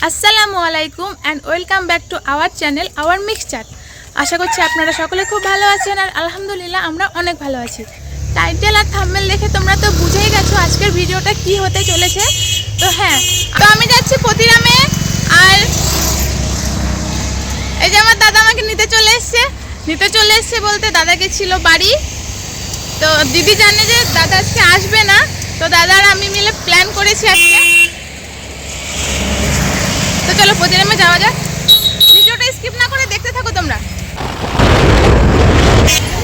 আসসালামু আলাইকুম and welcome back to our channel our mixture. আশা করছি আপনারা সকলে খুব ভালো আছেন আর আলহামদুলিল্লাহ আমরা অনেক ভালো আছি। টাইটেল আর থাম্বনেল দেখে তোমরা তো বুঝেই গেছো আজকের ভিডিওটা কি হতে চলেছে। তো আমি যাচ্ছি প্রতিরামে। আর এই যে আমার দাদা আমাকে নিতে চলে এসছে বলতে দাদা গেছিল বাড়ি। তো দিদি জানে যে দাদা আজকে আসবে না, তো দাদা আর আমি মিলে প্ল্যান করেছি আজকে। তো চলো প্রতিরামে যাওয়া যাক, ভিডিওটা স্কিপ না করে দেখতে থাকো তোমরা।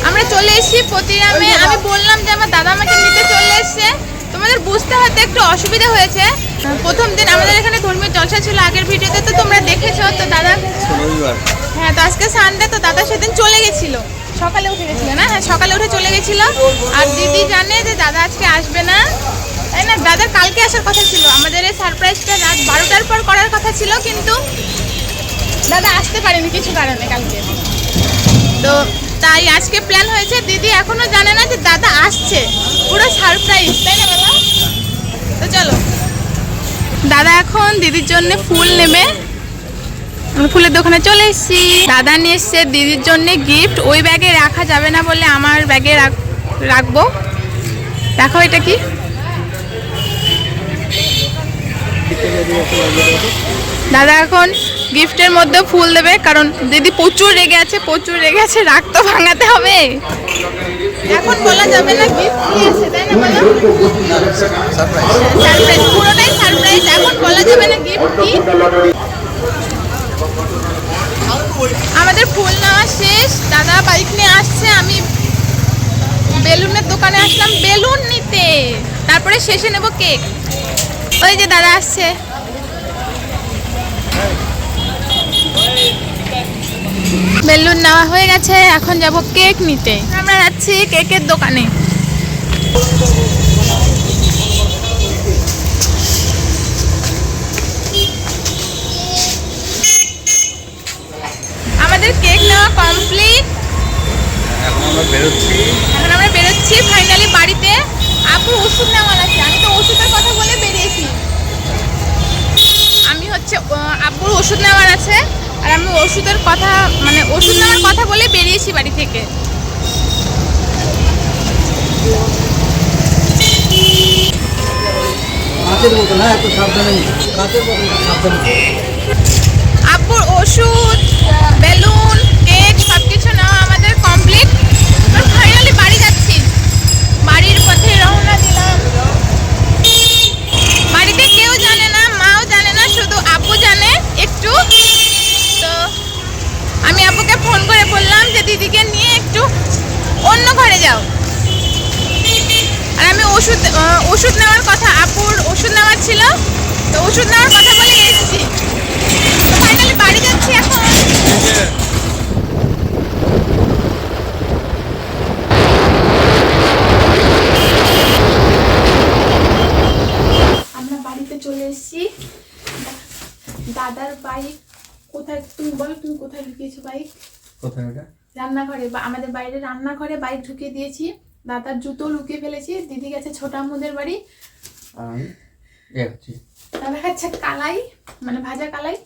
আমরা চলে এসেছি প্রতিরামে। আমি বললাম যে আমার দাদা আমাকে নিতে চলে এসছে, তোমাদের বুঝতে হয়তো একটু অসুবিধা হয়েছে। প্রথম দিন আমাদের এখানে ধর্মীয় জলসা ছিল, আগের ভিডিওতে তো তোমরা দেখেছো। তো দাদা তো আজকে সানডে, তো দাদা সেদিন চলে গেছিল, সকালে উঠে গেছিল না? সকালে উঠে চলে গেছিল। আর দিদি জানে যে দাদা আজকে আসবে না, তাই না? দাদার কালকে আসার কথা ছিল, আমাদের এই সারপ্রাইজটা রাত 12টার পর করার কথা ছিল, কিন্তু দাদা আসতে পারেনি কিছু কারণে কালকে। তো তাই আজকে প্ল্যান হয়েছে। দিদি এখনো জানে না যে দাদা আসছে, পুরো সারপ্রাইজ, তাই না বলো? তো চলো, দাদা এখন দিদির জন্য ফুল নেবে। ফুলের দোকানে চলে এসেছি। দাদা নিয়ে এসছে দিদির জন্য গিফট, ওই ব্যাগে রাখা যাবে না বলে আমার ব্যাগে রাখবো। দেখো এটা কি, দাদা এখন গিফটের মধ্যে ফুল দেবে, কারণ দিদি প্রচুর রেগে আছে, রাগ তো ভাঙাতে হবে। এখন বলা যাবে না গিফট কি আছে, তাই না বলো? সারপ্রাইজ, পুরোটাই সারপ্রাইজ, এখন বলা যাবে না গিফট কি। আমাদের ফুল নেওয়া শেষ, দাদা বাইক নিয়ে আসছে, আমি বেলুনের দোকানে আসলাম বেলুন নিতে, তারপরে শেষে নেব কেক। ওই যে দাদা আসছে। বেলুন নেওয়া হয়ে গেছে, এখন যাব কেক নিতে। আমরা যাচ্ছি কেকের দোকানে। আমাদের কেক নেওয়া কমপ্লিট, এখন আমরা বেরোচ্ছি ফাইনালি বাড়িতে। আপুর ওষুধ নেওয়ার আছে, আমি তো ওষুধের কথা বলে বেরিয়েছি। আব্বুর ওষুধ নেওয়ার আছে, আর আমি ওষুধ নেওয়ার কথা বলে বেরিয়েছি বাড়ি থেকে। আব্বুর ওষুধ, বেলুন, কেক সবকিছু নেওয়া আমাদের কমপ্লিট। ফাইনালি বাড়ি যাচ্ছি, বাড়ির পথে রওনা দিলাম। বাড়িতে কেউ জানে না, মাও জানে না, শুধু আব্বু জানে একটু। তো আমি আব্বুকে ফোন করে বললাম যে দিদিকে নিয়ে একটু অন্য ঘরে যাও। আর আমি ওষুধ নেওয়ার কথা, আব্বুর ওষুধ নেওয়ার ছিল, তো ওষুধ নেওয়ার কথা বলে এসেছি। তো ফাইনালি বাড়ি যাচ্ছি এখন। আমরা বাড়িতে চলে এসেছি। দাদার বাইক কোথায়, তুমি বলো, তুমি কোথায় ঢুকিয়েছো বাইক? কোথায় ওটা? রান্নাঘরে, বা আমাদের বাইরে রান্নাঘরে বাইক ঢুকিয়ে দিয়েছি। দাদার জুতো লুকিয়ে ফেলেছি। দিদি গেছে ছোট আম্মুদের বাড়ি। দাদা খাচ্ছে কালাই, মানে ভাজা কালাই।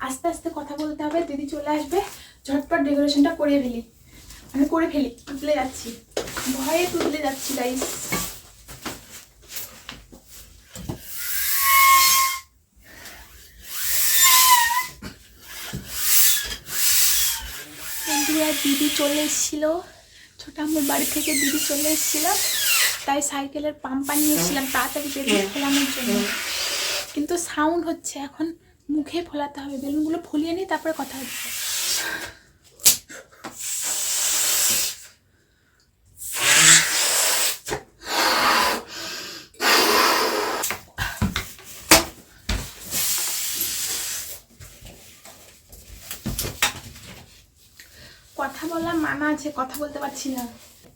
আস্তে আস্তে কথা বলতে হবে, দিদি চলে আসবে, ঝটপট ডেকোরেশনটা করে ফেলি। তুলে যাচ্ছি, ভয়ে তুলে যাচ্ছি গাইস। দিদি চলে এসেছিল, ছোট আম্মুর বাড়ি থেকে দিদি চলে এসেছিল, তাই সাইকেলের পাম্পার নিয়েছিলাম তাড়াতাড়ি বেলুন ফোলানোর জন্য। কিন্তু সাউন্ড হচ্ছে, এখন মুখে ফোলাতে হবে। বেলুনগুলো ফলিয়ে নিই, তারপরে কথা হচ্ছে। কথা বলা মানা আছে, কথা বলতে পারছি না,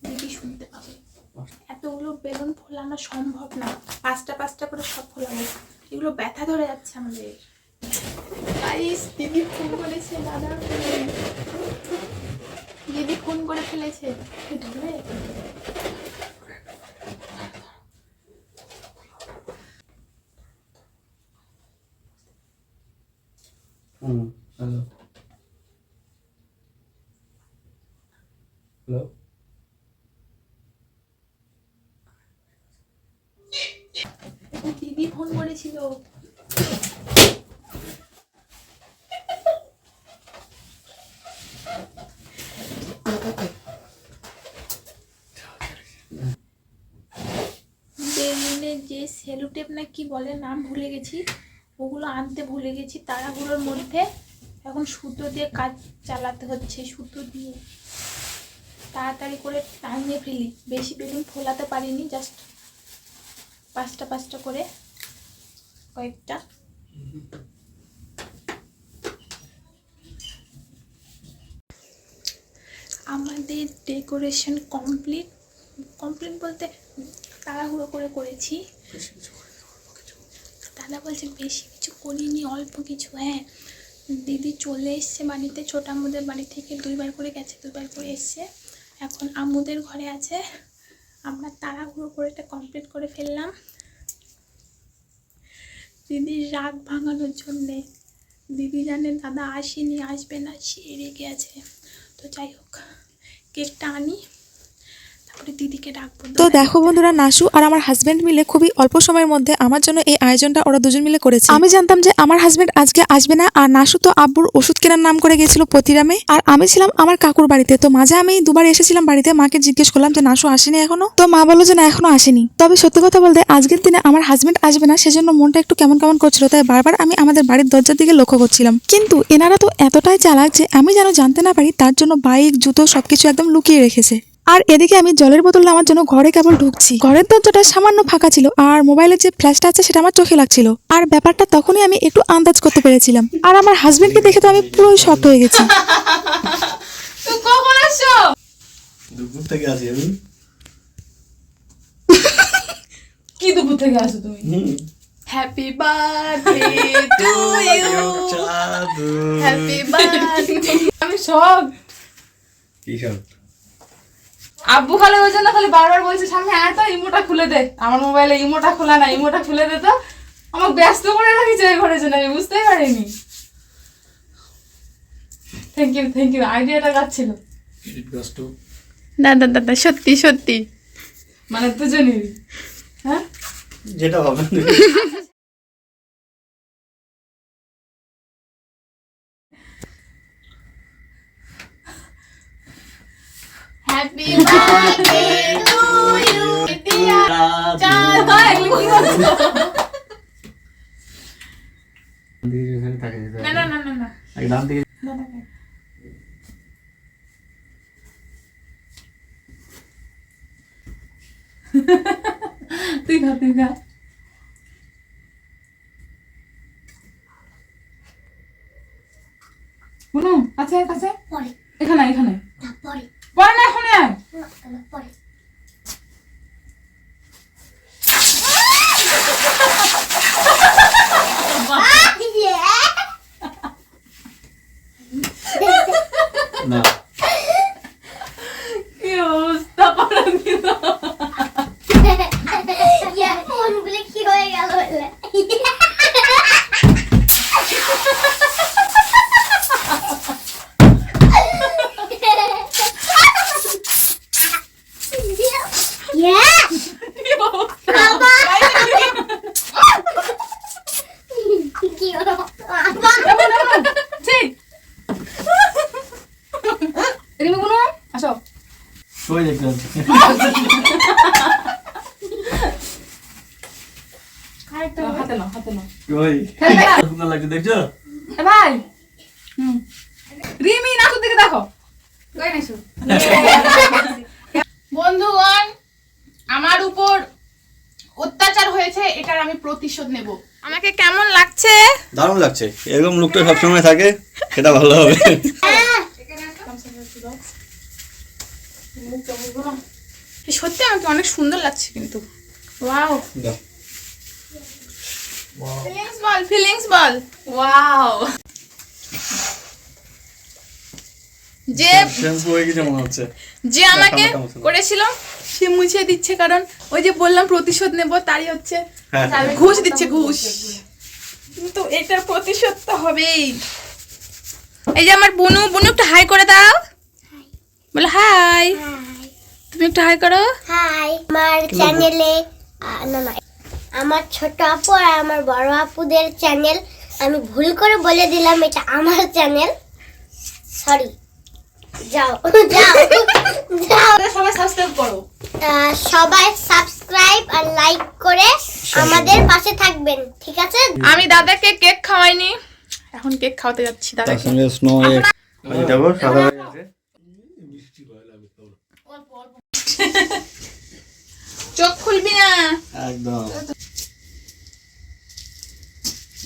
দিদি শুনতে পাবে। এতগুলো বেলুন ফোলানো সম্ভব না, পাঁচটা করে সব ফোলানো, এগুলো ব্যথা ধরে যাচ্ছে আমাদের। দিদি ফোন করেছে, দাদা দিদি ফোন করে ফেলেছে, ধরে হ্যালো হ্যালো দিদি ফোন করেছিল। বেলুনের যে সেলুটেপ না কি বলে নাম ভুলে গেছি, ওগুলো আনতে ভুলে গেছি তাড়াহুড়োর মধ্যে। এখন সুতো দিয়ে কাজ চালাতে হচ্ছে, সুতো দিয়ে তাড়াতাড়ি করে টাঙিয়ে ফেলি। বেশি বেলুন ফোলাতে পারিনি, জাস্ট পাঁচটা করে কয়েকটা। আমাদের ডেকোরেশন কমপ্লিট বলতে তাড়াহুড়ো করে করেছি। দাদা বলছে বেশি কিছু করিনি, অল্প কিছু। হ্যাঁ, দিদি চলে এসছে বাড়িতে, ছোট আম্মুদের বাড়ি থেকে 2বার করে গেছে, 2বার করে এসছে। এখন আম্মুদের ঘরে আছে। আমরা তাড়াহুড়ো করে এটা কমপ্লিট করে ফেললাম দিদির রাগ ভাঙানোর জন্যে। দিদি জানে দাদা আসেনি, আসবে না, সে রেগে আছে। তো যাই হোক, কেকটা আনি, তারপরে দিদিকে ডাকবো। তো দেখো বন্ধুরা, নাসু আর আমার হাজবেন্ড মিলে খুবই অল্প সময়ের মধ্যে আমার জন্য এই আয়োজনটা ওরা দুজন মিলে করেছে। আমি জানতাম যে আমার হাজবেন্ড আজকে আসবে না, আর নাসু তো আব্বুর ওষুধ কেনার নাম করে গেছিল পতিরামে, আর আমি ছিলাম আমার কাকুর বাড়িতে। তো মাঝে আমি 2বার এসেছিলাম বাড়িতে, মাকে জিজ্ঞেস করলাম যে নাসু আসেনি এখনো, তো মা বললো যে না এখনো আসেনি। তবে সত্যি কথা বলতে আজকের দিনে আমার হাজবেন্ড আসবে না, সেজন্য মনটা একটু কেমন কেমন করছিল, তাই বারবার আমি আমাদের বাড়ির দরজার দিকে লক্ষ্য করছিলাম। কিন্তু এনারা তো এতটাই চালাক যে আমি যেন জানতে না পারি, তার জন্য বাইক জুতো সবকিছু একদম লুকিয়ে রেখেছে। আর এদিকে আমি জলের বোতল নেওয়ার জন্য ঘরে কেবল ঢুকছি, ঘরের দরজাটা সামান্য ফাঁকা ছিল, আর মোবাইলের যে ফ্ল্যাশটা আছে সেটা আমার চোখে লাগছিল। আর ব্যাপারটা তখনই আমি একটু আন্দাজ করতে পেরেছিলাম। আর আমার হাজবেন্ডকে দেখে তো আমি পুরোই শক্ট হয়ে গেছি। তুই কখন আসছো? দুপুর থেকে আসি আমি। কি দুপুর থেকে আসো তুমি? Happy birthday to you, happy birthday. আমি সব কি সব আব্বু খালি ওই জন্য খালি বারবার বলছে সামনে আয় তো, ইমোটা খুলে দে। আমার মোবাইলে ইমোটা খোলা না, ইমোটা খুলে দে। তো আমাকে ব্যস্ত করে রাখিছে এই ঘরের জন্য, আমি বুঝতেই পারিনি। থ্যাংক ইউ, আইডিয়াটা কাটছিল। দাদা সত্যি মানে দুজনেরই। হ্যাঁ, যেটা হবে হ্যাপি বার্থডে টু ইউ। না ডান দিকে তুই খা। কোনো আছে কাছে? এখানে পরে না, এখনই আয়। না কি অবস্থা করে দিল। কি হয়ে গেল বলে আসো কই দেখতে পাচ্ছি হাতে নাও কই সুন্দর লাগছে দেখছো এ ভাই। রিমি নাচুর দিকে দেখো। বন্ধুগণ, আমার উপর অত্যাচার হয়েছে, এটার আমি প্রতিশোধ নেব। আমাকে কেমন লাগছে? দারুণ লাগছে, এরকম লুকটা সবসময় থাকে, সেটা ভালো হবে। সত্যি আমাকে অনেক সুন্দর লাগছে কিন্তু। ওয়াও, ফিলিংস বল। ওয়াও, যে শ্যাম্পু হয়ে গেছে মনে হচ্ছে। যে আমাকে করেছিল সে মুছে দিচ্ছে, কারণ ওই যে বললাম প্রতিশোধ নেব, তারই হচ্ছে ঘুষ দিচ্ছে, ঘুষ। কিন্তু এটার প্রতিশোধ তো হবেই। এই যে আমার বুনু, বুনু একটু হাই করে দাও, বলো হাই। তুমি একটু হাই করো। হাই, আমার চ্যানেলে না না, আমার ছোট আপু আর আমার বড় আপুদের চ্যানেল, আমি ভুল করে বলে দিলাম এটা আমার চ্যানেল, সরি। যাও যাও যাও, সবাই সাবস্ক্রাইব করো। সবাই সাবস্ক্রাইব আর লাইক করে আমাদের পাশে থাকবেন, ঠিক আছে? আমি দাদাকে কেক খাওয়াইনি, এখন কেক খাওয়াতে যাচ্ছি তার দাদাকে। সঙ্গে স্নো ভেজিটেবল সাদা হয়ে গেছে। চোখ খুলবি না। একদম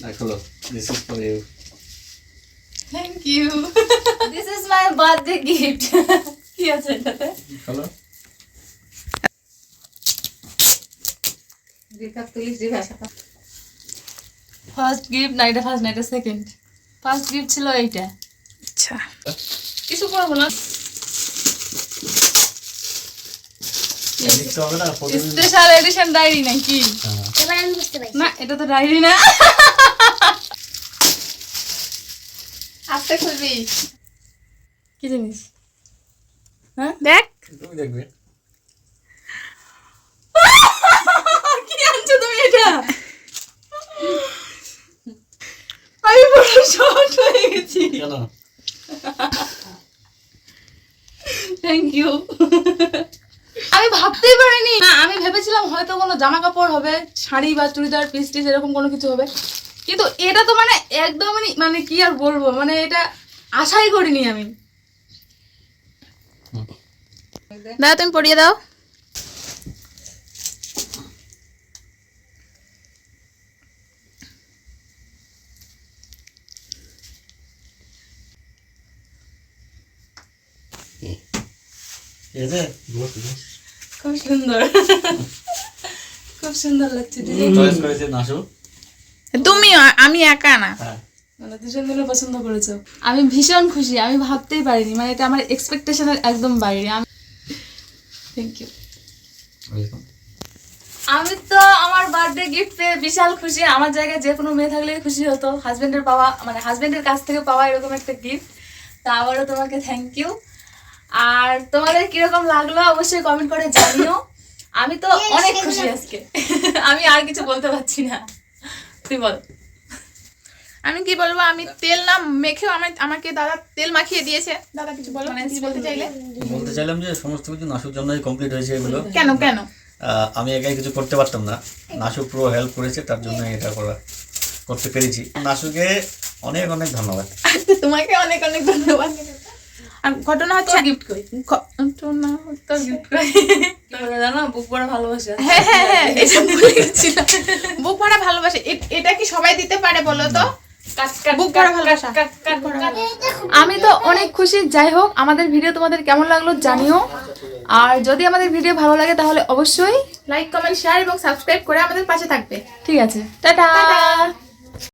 দেখো, this is for you. Thank you. This is my birthday gift. কি আছে এটাতে? হ্যালো, ফার্স্ট গিফট না, এটা ফার্স্ট না, এটা সেকেন্ড। ফার্স্ট গিফট ছিল এইটা। আচ্ছা, কিছু করবো না, লিখতে হবে না প্রতিদিন। স্পেশাল এডিশন ডায়েরি নাকি? এবার আমি বুঝতে পারছি। না, এটা তো ডায়েরি না। আস্তে খুলবি। কি জিনিস? দেখ তুমি দেখবে। কি আনছো তুমি এটা? আমি পুরো শর্ট হয়ে গেছি। কেন? Thank you. আমি ভাবতেই পারিনি, না আমি ভেবেছিলাম হয়তো কোনো জামা কাপড় হবে, শাড়ি বা চুড়িদার পিস টিস এরকম কোনো কিছু হবে, কিন্তু এটা তো মানে একদমই মানে কি আর বলবো, মানে এটা আশাই করিনি আমি। দাদা তুমি পড়িয়ে দাও। এসে খুব সুন্দর, খুব সুন্দর লাগছে। চয়েস করেছে নাসু। তুমি, আমি একা না। হ্যাঁ, মানে দুজন মিলে পছন্দ করেছো। আমি ভীষণ খুশি, আমি ভাবতেই পারিনি, মানে এটা আমার এক্সপেকটেশনের একদম বাইরে। আমি থ্যাংক ইউ। ওয়েলকাম। আমি তো আমার বার্থডে গিফট পেয়ে বিশাল খুশি। আমার জায়গায় যে কোনো মেয়ে থাকলে খুশি হতো, হাজবেন্ডের পাওয়া, মানে হাজবেন্ডের কাছ থেকে পাওয়া এরকম একটা গিফট। তা আবারও তোমাকে থ্যাংক ইউ। আর তোমাদের কিরকম লাগলো অবশ্যই কমেন্ট করে জানিও। আমি তো অনেক খুশি আজকে। আমি আর কিছু বলতে পারছি না, তুই বল। আমি কি বলবো, আমি তেল না মেখেও আমাকে দাদা তেল মাখিয়ে দিয়েছে। দাদা কিছু বলো, মানে কিছু বলতে চাইলে? বলতে চাইলাম যে সমস্ত কিছু নাসুর জন্যই কমপ্লিট হয়েছে এগুলো। কেন কেন? আমি একাই কিছু করতে পারতাম না, নাসু পুরো হেল্প করেছে, তার জন্য এটা করতে পেরেছি। নাসুকে অনেক অনেক ধন্যবাদ। তোমাকে অনেক অনেক ধন্যবাদ। আর ঘটনা হচ্ছে গিফট করি, ঘটনা তোর গিফট করি। তোমরা জানো বুক বড় ভালোবাসা। হ্যাঁ হ্যাঁ হ্যাঁ, এটা ভুলে গেছিলাম। বুক ভরা ভালোবাসা, এটা কি সবাই দিতে পারে বলো তো? বুক ভরা ভালোবাসা। আমি তো অনেক খুশি। যাই হোক, আমাদের ভিডিও তোমাদের কেমন লাগলো জানিও। আর যদি আমাদের ভিডিও ভালো লাগে তাহলে অবশ্যই লাইক কমেন্ট শেয়ার এবং সাবস্ক্রাইব করে আমাদের পাশে থাকবে। ঠিক আছে, টাটা।